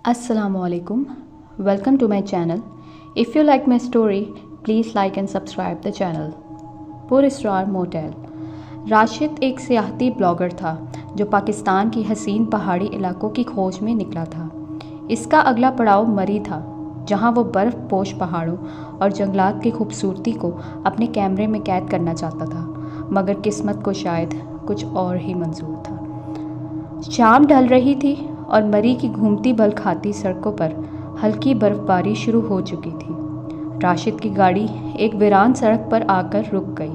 Assalamu alaikum. Welcome to my channel. If you like my story, please like and subscribe the channel. पुरस्रार मोटेल। राशिद एक सियाहती blogger था जो पाकिस्तान की हसीन पहाड़ी इलाकों की खोज में निकला था। इसका अगला पड़ाव मरी था, जहां वो बर्फ़ पोश पहाड़ों और जंगलात की खूबसूरती को अपने कैमरे में कैद करना चाहता था, मगर किस्मत को शायद कुछ और ही मंजूर था। शाम ढल रही थी और मरी की घूमती बल खाती सड़कों पर हल्की बर्फबारी शुरू हो चुकी थी। राशिद की गाड़ी एक वीरान सड़क पर आकर रुक गई।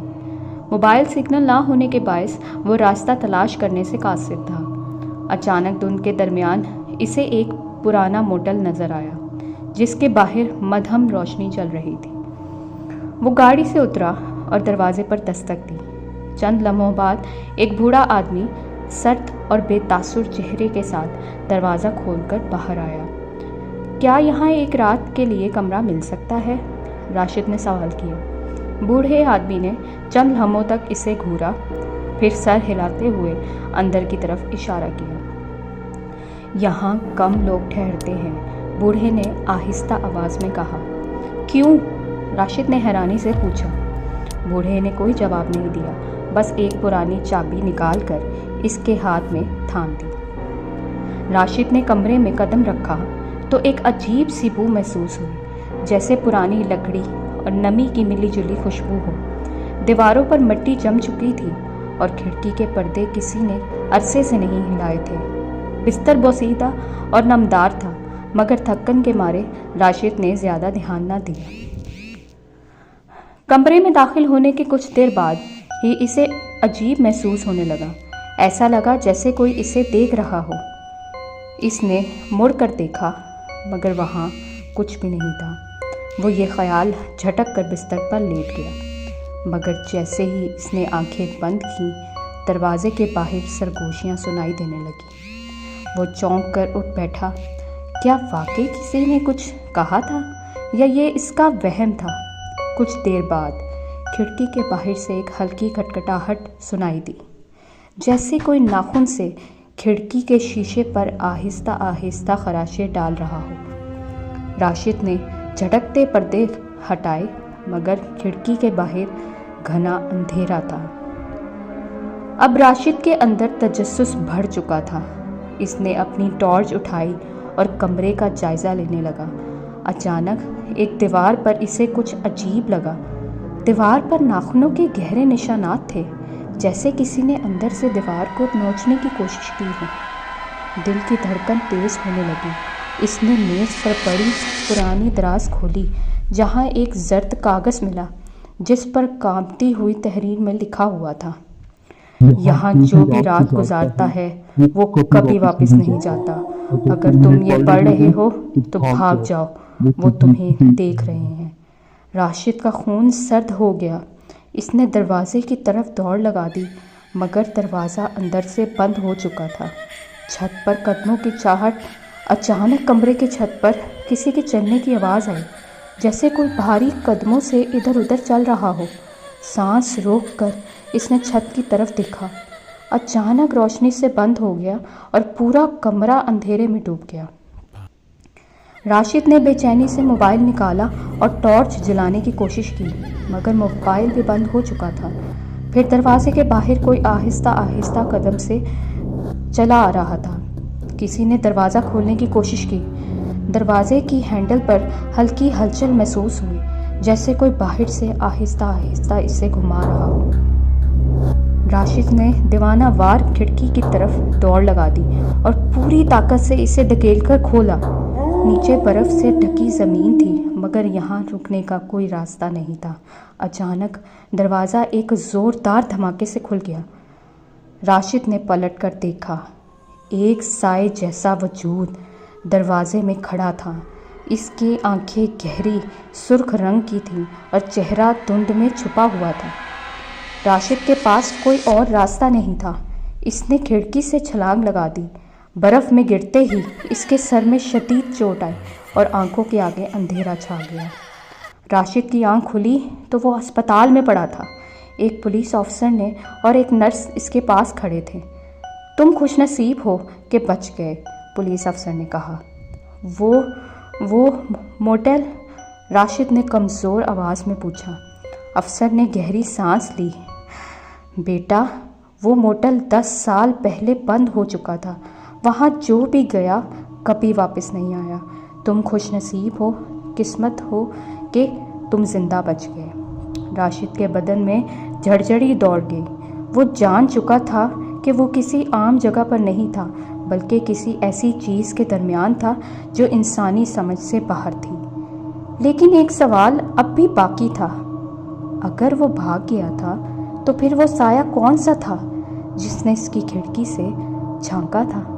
मोबाइल सिग्नल ना होने के बायस वो रास्ता तलाश करने से कासिर था। अचानक धुंध के दरमियान इसे एक पुराना मोटल नज़र आया, जिसके बाहर मध्यम रोशनी चल रही थी। वो गाड़ी से उतरा और दरवाजे पर दस्तक दी। चंद लम्हों बाद एक बूढ़ा आदमी सर्द और बेतासुर चेहरे के साथ दरवाज़ा खोलकर बाहर आया। क्या यहाँ एक रात के लिए कमरा मिल सकता है? राशिद ने सवाल किया। बूढ़े आदमी ने चंद लम्हों तक इसे घूरा, फिर सर हिलाते हुए अंदर की तरफ इशारा किया। यहाँ कम लोग ठहरते हैं, बूढ़े ने आहिस्ता आवाज़ में कहा। क्यों? राशिद ने हैरानी से पूछा। बूढ़े ने कोई जवाब नहीं दिया, बस एक पुरानी चाबी निकाल कर इसके हाथ में थाम दी। राशिद ने कमरे में कदम रखा तो एक अजीब सी बू महसूस हुई, जैसे पुरानी लकड़ी और नमी की मिली जुली खुशबू हो। दीवारों पर मिट्टी जम चुकी थी और खिड़की के पर्दे किसी ने अरसे से नहीं हिलाए थे। बिस्तर बोसीदा और नमदार था, मगर थक्कन के मारे राशिद ने ज़्यादा ध्यान न दिया। कमरे में दाखिल होने के कुछ देर बाद ही इसे अजीब महसूस होने लगा। ऐसा लगा जैसे कोई इसे देख रहा हो। इसने मुड़कर देखा, मगर वहाँ कुछ भी नहीं था। वो ये ख्याल झटक कर बिस्तर पर लेट गया, मगर जैसे ही इसने आंखें बंद की, दरवाजे के बाहर सरगोशियाँ सुनाई देने लगी। वो चौंक कर उठ बैठा। क्या वाकई किसी ने कुछ कहा था या ये इसका वहम था? कुछ देर बाद खिड़की के बाहर से एक हल्की खटखटाहट सुनाई दी, जैसे कोई नाखून से खिड़की के शीशे पर आहिस्ता आहिस्ता खराशे डाल रहा हो। राशिद ने झटकते पर्दे हटाए, मगर खिड़की के बाहर घना अंधेरा था। अब राशिद के अंदर तजस्सुस भर चुका था। इसने अपनी टॉर्च उठाई और कमरे का जायज़ा लेने लगा। अचानक एक दीवार पर इसे कुछ अजीब लगा। दीवार पर नाखूनों के गहरे निशानात थे, जैसे किसी ने अंदर से दीवार को नोचने की कोशिश की हो। दिल की धड़कन तेज़ होने लगी। इसने मेज़ पर पड़ी पुरानी दराज खोली, जहां एक जर्द कागज़ मिला, जिस पर कांपती हुई तहरीर में लिखा हुआ था, यहाँ जो भी रात गुजारता है वो कभी वापस नहीं जाता। अगर तुम ये पढ़ रहे हो तो भाग जाओ, वो तुम्हें देख रहे हैं। राशिद का खून सर्द हो गया। इसने दरवाजे की तरफ दौड़ लगा दी, मगर दरवाज़ा अंदर से बंद हो चुका था। छत पर कदमों की चाहट। अचानक कमरे की छत पर किसी के चलने की आवाज़ आई, जैसे कोई भारी कदमों से इधर उधर चल रहा हो। सांस रोककर इसने छत की तरफ देखा। अचानक रोशनी से बंद हो गया और पूरा कमरा अंधेरे में डूब गया। राशिद ने बेचैनी से मोबाइल निकाला और टॉर्च जलाने की कोशिश की, मगर मोबाइल भी बंद हो चुका था। फिर दरवाजे के बाहर कोई आहिस्ता आहिस्ता कदम से चला आ रहा था। किसी ने दरवाज़ा खोलने की कोशिश की। दरवाजे की हैंडल पर हल्की हलचल महसूस हुई, जैसे कोई बाहर से आहिस्ता आहिस्ता इसे घुमा रहा हो। राशिद ने दीवाना वार खिड़की की तरफ दौड़ लगा दी और पूरी ताकत से इसे धकेलकर खोला। नीचे बर्फ़ से ढकी ज़मीन थी, मगर यहाँ रुकने का कोई रास्ता नहीं था। अचानक दरवाज़ा एक ज़ोरदार धमाके से खुल गया। राशिद ने पलट कर देखा। एक साए जैसा वजूद दरवाजे में खड़ा था। इसकी आंखें गहरी सुर्ख रंग की थीं और चेहरा धुंध में छुपा हुआ था। राशिद के पास कोई और रास्ता नहीं था। इसने खिड़की से छलांग लगा दी। बर्फ़ में गिरते ही इसके सर में शदीद चोट आई और आंखों के आगे अंधेरा छा गया। राशिद की आंख खुली तो वो अस्पताल में पड़ा था। एक पुलिस ऑफिसर ने और एक नर्स इसके पास खड़े थे। तुम खुशनसीब हो कि बच गए, पुलिस अफसर ने कहा। وہ موٹل؟ راشد نے کمزور آواز میں پوچھا۔ افسر نے گہری سانس لی۔ بیٹا، وہ موٹل 10 سال پہلے بند ہو چکا تھا۔ وہاں جو بھی گیا کبھی واپس نہیں آیا۔ تم خوش نصیب ہو، قسمت ہو کہ تم زندہ بچ گئے۔ راشد کے بدن میں جھڑجھڑی دوڑ گئی۔ وہ جان چکا تھا کہ وہ کسی عام جگہ پر نہیں تھا، بلکہ کسی ایسی چیز کے درمیان تھا جو انسانی سمجھ سے باہر تھی۔ لیکن ایک سوال اب بھی باقی تھا۔ اگر وہ بھاگ گیا تھا تو پھر وہ سایہ کون سا تھا جس نے اس کی کھڑکی سے جھانکا تھا؟